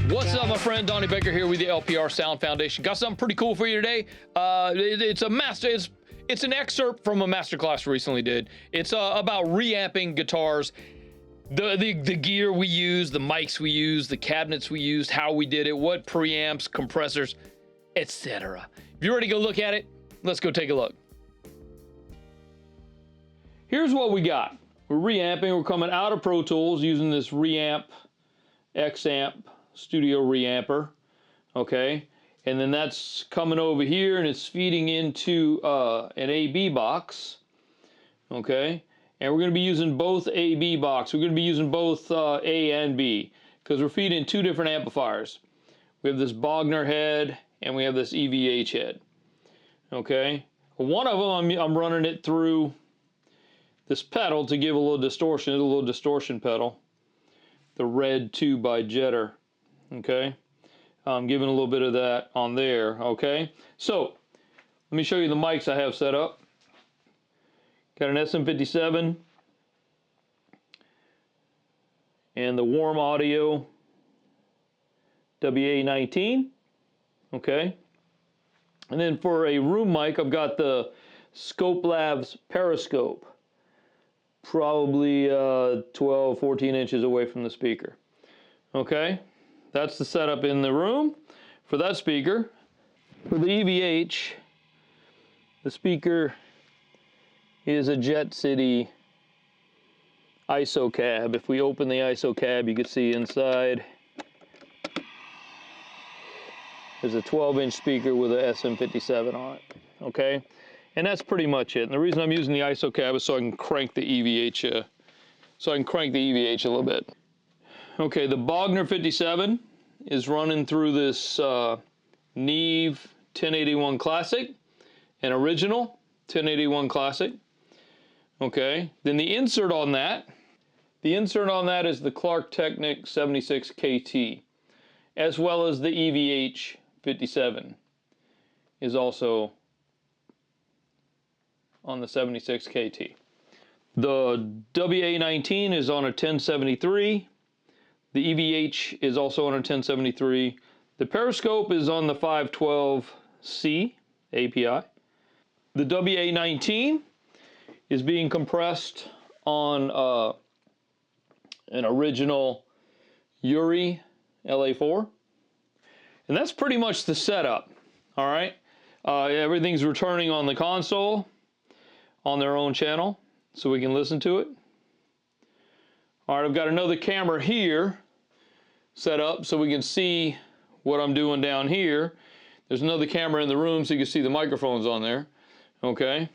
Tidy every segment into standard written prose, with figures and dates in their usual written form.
What's up, my friend? Donnie Baker here with the LPR Sound Foundation. Got something pretty cool for you today. It's an excerpt from a masterclass we recently did. It's about reamping guitars, the gear we use, the mics we use, the cabinets we used, how we did it, what preamps, compressors, etc. If you're ready to go look at it, let's go take a look. Here's what we got. We're reamping. We're coming out of Pro Tools using this Reamp X-Amp Studio Reamper, okay? And then that's coming over here and it's feeding into an AB box, okay? And we're gonna be using both AB box. We're gonna be using both A and B because we're feeding two different amplifiers. We have this Bogner head and we have this EVH head, okay? One of them I'm running it through this pedal to give a little distortion. It's a little distortion pedal, the red 2 by Jetter. Okay, I'm giving a little bit of that on there. Okay, so let me show you the mics I have set up. Got an SM57 and the Warm Audio WA19. Okay, and then for a room mic, I've got the Scope Labs Periscope, probably 12, 14 inches away from the speaker. Okay. That's the setup in the room for that speaker. For the EVH, the speaker is a Jet City ISO cab. If we open the ISO cab, you can see inside there's a 12-inch speaker with a SM57 on it. Okay, and that's pretty much it. And the reason I'm using the ISO cab is so I can crank the EVH, a little bit. Okay, the Bogner 57 is running through this Neve 1081 Classic, an original 1081 Classic. Okay, then the insert on that is the Clark Technic 76 KT, as well as the EVH 57 is also on the 76 KT. The WA19 is on a 1073. The EVH is also on a 1073. The Periscope is on the 512C API. The WA19 is being compressed on an original Uri LA4. And that's pretty much the setup, all right? Everything's returning on the console on their own channel so we can listen to it. All right, I've got another camera here set up so we can see what I'm doing down here. There's another camera in the room so you can see the microphones on there, okay?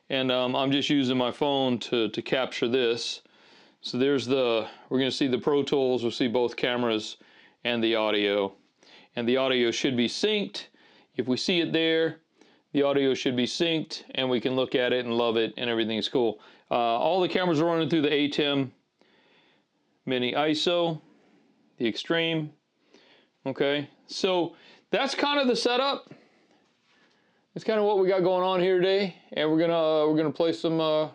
And I'm just using my phone to capture this. So there's we're gonna see the Pro Tools, we'll see both cameras and the audio. And the audio should be synced. If we see it there, the audio should be synced and we can look at it and love it and everything's cool. All the cameras are running through the ATEM Mini ISO, the Extreme. Okay, so that's kind of the setup. That's kind of what we got going on here today, and we're gonna play some of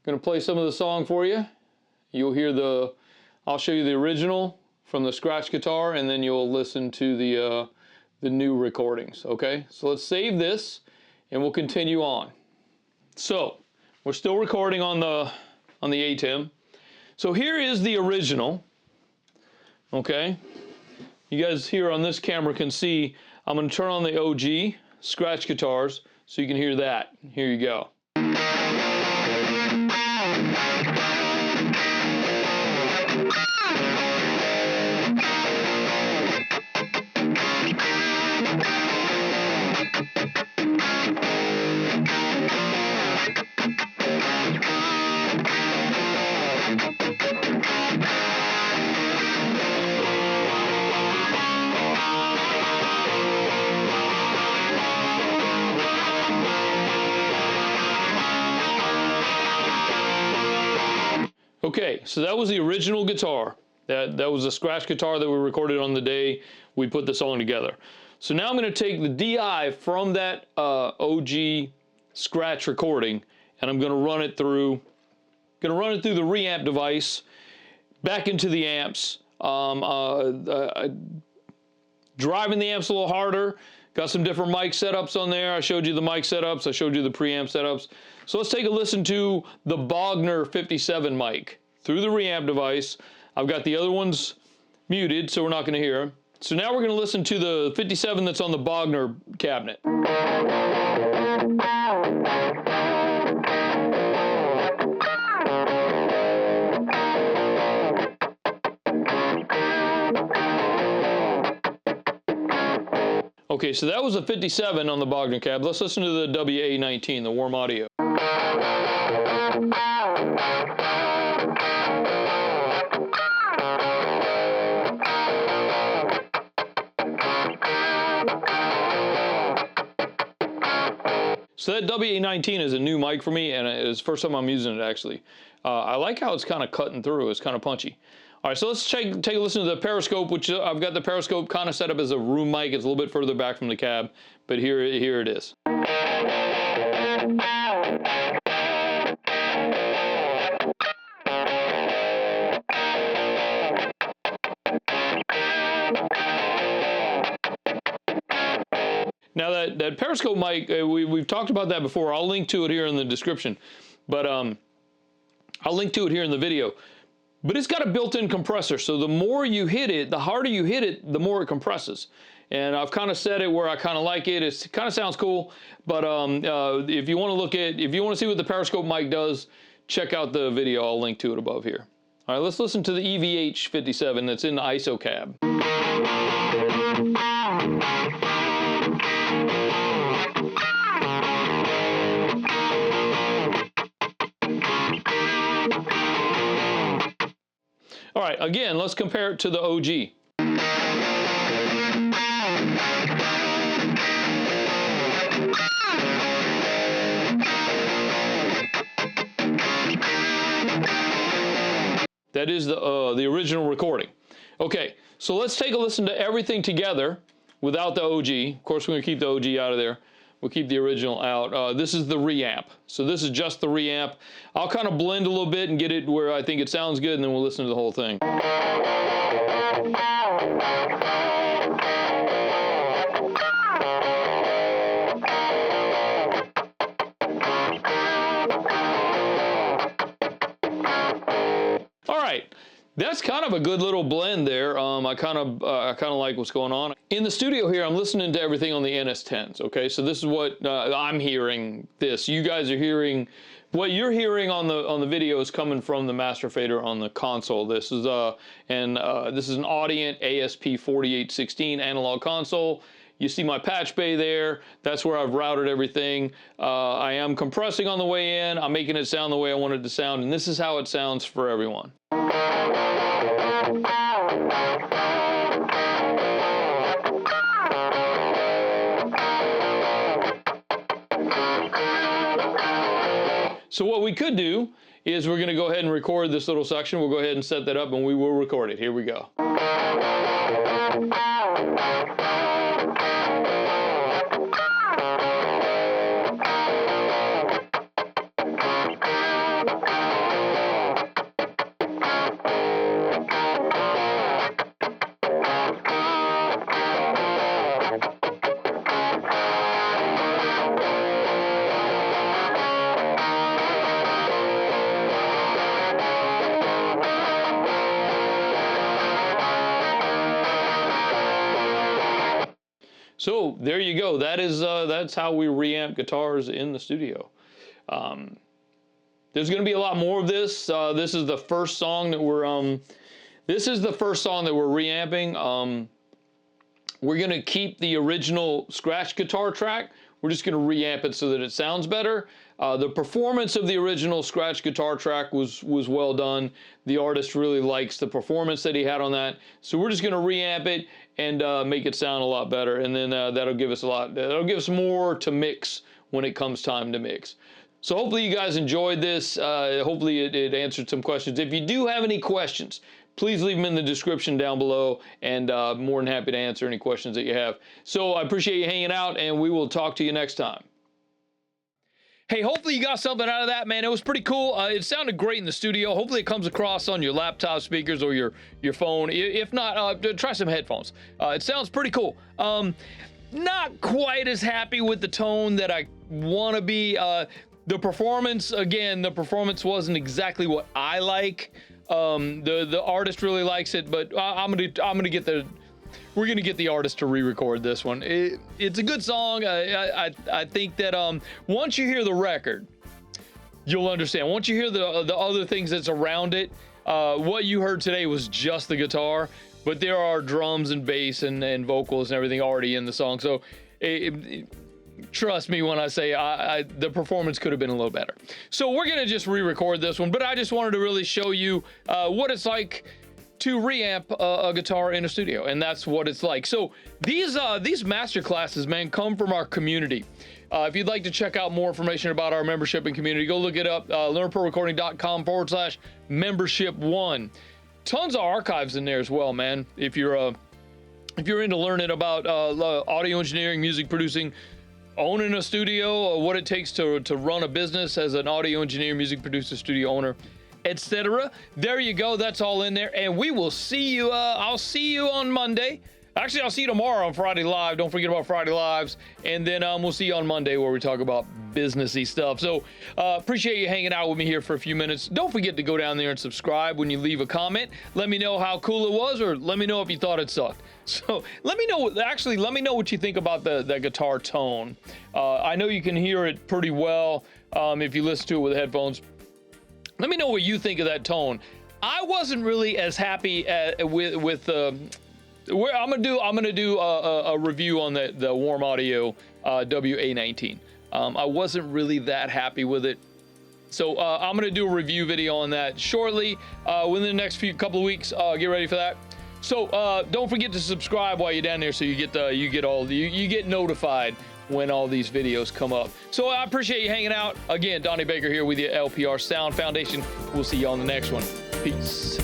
the song for you. You'll hear I'll show you the original from the scratch guitar, and then you'll listen to the new recordings. Okay, so let's save this, and we'll continue on. So we're still recording on the ATEM. So here is the original. Okay, you guys here on this camera can see I'm going to turn on the OG scratch guitars so you can hear that. Here you go. Okay, so that was the original guitar. That was a scratch guitar that we recorded on the day we put the song together. So now I'm going to take the DI from that OG scratch recording, and I'm going to run it through the reamp device, back into the amps. Driving the amps a little harder. Got some different mic setups on there. I showed you the mic setups. I showed you the preamp setups. So let's take a listen to the Bogner 57 mic through the reamp device. I've got the other ones muted, so we're not going to hear them. So now we're going to listen to the 57 that's on the Bogner cabinet. Okay, so that was a 57 on the Bogner cab. Let's listen to the WA19, the warm audio. So that WA19 is a new mic for me, and it's the first time I'm using it, actually. I like how it's kind of cutting through. It's kind of punchy. All right, so let's take a listen to the Periscope, which I've got the Periscope kind of set up as a room mic. It's a little bit further back from the cab, but here it is. Now that Periscope mic, we've talked about that before. I'll link to it here in the description, but I'll link to it here in the video. But it's got a built-in compressor, so the more you hit it, the harder you hit it, the more it compresses. And I've kind of set it where I kind of like it. It kind of sounds cool, but if you want to see what the Periscope mic does, check out the video. I'll link to it above here. All right, let's listen to the EVH 57 that's in the ISO cab. All right, again, let's compare it to the OG. That is the original recording. Okay, so let's take a listen to everything together without the OG. Of course, we're going to keep the OG out of there. We'll keep the original out. This is the reamp. So this is just the reamp. I'll kind of blend a little bit and get it where I think it sounds good, and then we'll listen to the whole thing. All right. That's kind of a good little blend there. I kind of like what's going on. In the studio here, I'm listening to everything on the NS10s, okay? So this is what I'm hearing this. You guys are hearing, what you're hearing on the video is coming from the master fader on the console. This is an Audient ASP4816 analog console. You see my patch bay there. That's where I've routed everything. I am compressing on the way in. I'm making it sound the way I want it to sound, and this is how it sounds for everyone. So what we could do is we're going to go ahead and record this little section. We'll go ahead and set that up, and we will record it. Here we go. So there you go. That's how we reamp guitars in the studio. There's going to be a lot more of this. This is the first song that we're reamping. We're going to keep the original scratch guitar track. We're just going to reamp it so that it sounds better. The performance of the original scratch guitar track was well done. The artist really likes the performance that he had on that. So we're just going to reamp it and make it sound a lot better. And then that'll give us more to mix when it comes time to mix. So hopefully you guys enjoyed this. Hopefully it answered some questions. If you do have any questions, please leave them in the description down below, and more than happy to answer any questions that you have. So I appreciate you hanging out, and we will talk to you next time. Hey, hopefully you got something out of that, man. It was pretty cool. It sounded great in the studio. Hopefully it comes across on your laptop speakers or your phone. If not, try some headphones. It sounds pretty cool. Not quite as happy with the tone that I want to be. The performance, again, the performance wasn't exactly what I like. The artist really likes it, but we're gonna get the artist to re-record this one. It's a good song. I think that once you hear the record, you'll understand. Once you hear the other things that's around it, what you heard today was just the guitar, but there are drums and bass and vocals and everything already in the song. So trust me when I say the performance could have been a little better. So we're gonna just re-record this one, but I just wanted to really show you what it's like to reamp a guitar in a studio, and that's what it's like. So these master classes, man, come from our community. If you'd like to check out more information about our membership and community, go look it up, learnprorecording.com/membership1. Tons of archives in there as well, man. If you're into learning about audio engineering, music producing, owning a studio, what it takes to run a business as an audio engineer, music producer, studio owner, etc. There you go. That's all in there. And we will see you. I'll see you on Monday. Actually, I'll see you tomorrow on Friday Live. Don't forget about Friday Lives. And then we'll see you on Monday where we talk about businessy stuff. So appreciate you hanging out with me here for a few minutes. Don't forget to go down there and subscribe when you leave a comment. Let me know how cool it was, or let me know if you thought it sucked. So let me know. Actually, let me know what you think about the guitar tone. I know you can hear it pretty well if you listen to it with headphones. Let me know what you think of that tone. I wasn't really as happy with I'm gonna do a review on the Warm Audio WA19. I wasn't really that happy with it, so I'm gonna do a review video on that shortly within the next couple of weeks. Get ready for that. So don't forget to subscribe while you're down there, so you get notified when all these videos come up. So I appreciate you hanging out. Again, Donnie Baker here with you, LPR Sound Foundation. We'll see you on the next one. Peace.